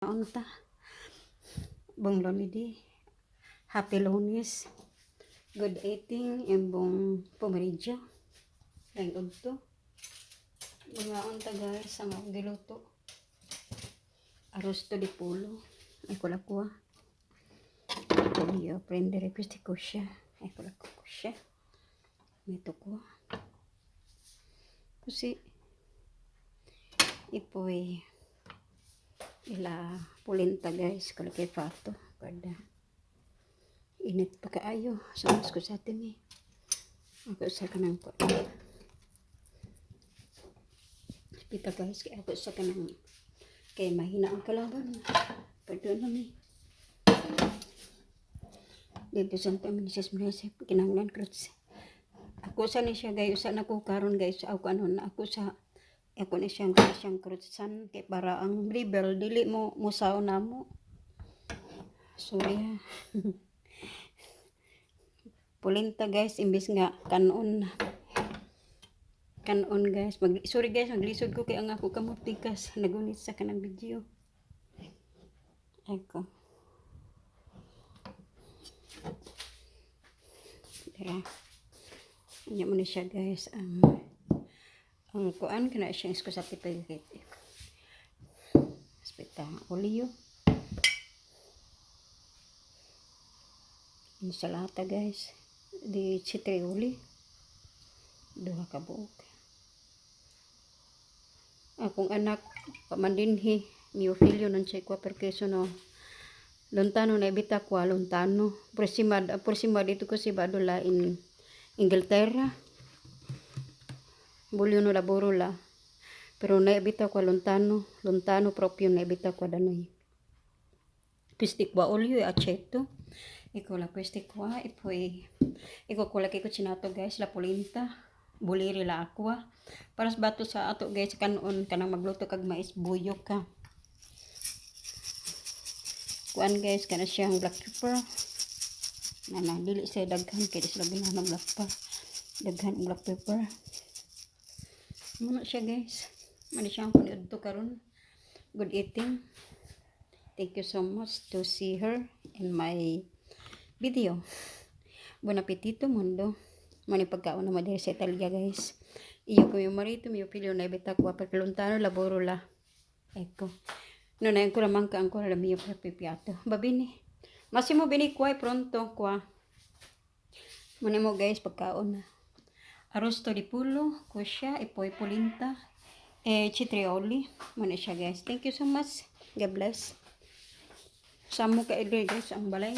Unta bong lonidi happy lunes, good eating imbong pumeridyo ang udto mga unta guys ang giluto arroz to di pulo ay kulakwa iyo prendere queste cosce ay kulakwa cosce metto qua così e poi la polenta guys, quello che hai fatto, guarda, init pa kaayo, scusate mi, ako sa kanang po, pita guys, kaya ako sa kanang, kaya mahina ang kalaban, pardon na mi, dito sa Mrs. Mresep, kinanglan krutse, ako sa ni siya guys, sa nako karon guys, ako ano na, ako na siyang krutsan kay para ang rebel dili mo musaw na mo. Sorry. Polenta guys imbis nga kanon guys. Sorry guys, maglisod ko kay ang ako kamutikas nagunit sa kanang video. Eko. Tara. Nya mo ni siya guys ang kuan kana siyang isko sa pipagit. Aspetta, olio. Insalata guys. Di citrioli. Duha ka buok. Akong anak pamandinhi miofilio non c'è qua perché sono lontano na ibita qua lontano. Prossima dito kasi vado là in Inghilterra. Vogliono lavoro là, però naibita qua lontano proprio naibita qua da noi. Questi qua olio e aceto, eccola questi qua e poi ecco quella che ho cucinato guys, la polenta, bolire la acqua, para bato sa ato guys kanon kanang magluto kag mais buyo ka. Kuan guys kana siyang black pepper. Na dili say daghan kay sila ginahang black pepper. Daghan black pepper. Muna siya guys. Mani siyang panood to karon. Good eating. Thank you so much to see her in my video. Buon appetito mundo. Mani pagkaon na madiri sa Italia guys. Iyo ko yung marito, mio figlio na ibita qua perché lontano lavoro là. Ecco. Non è ancora manca ancora il mio piatto. Va bene. Massimo vieni qua, è pronto qua. Manimo guys pagkaon na. Arrosto di pollo, kosya, e poi polenta, e citrioli. Muna siya guys. Thank you so much. God bless. Samo ka guys ang balay.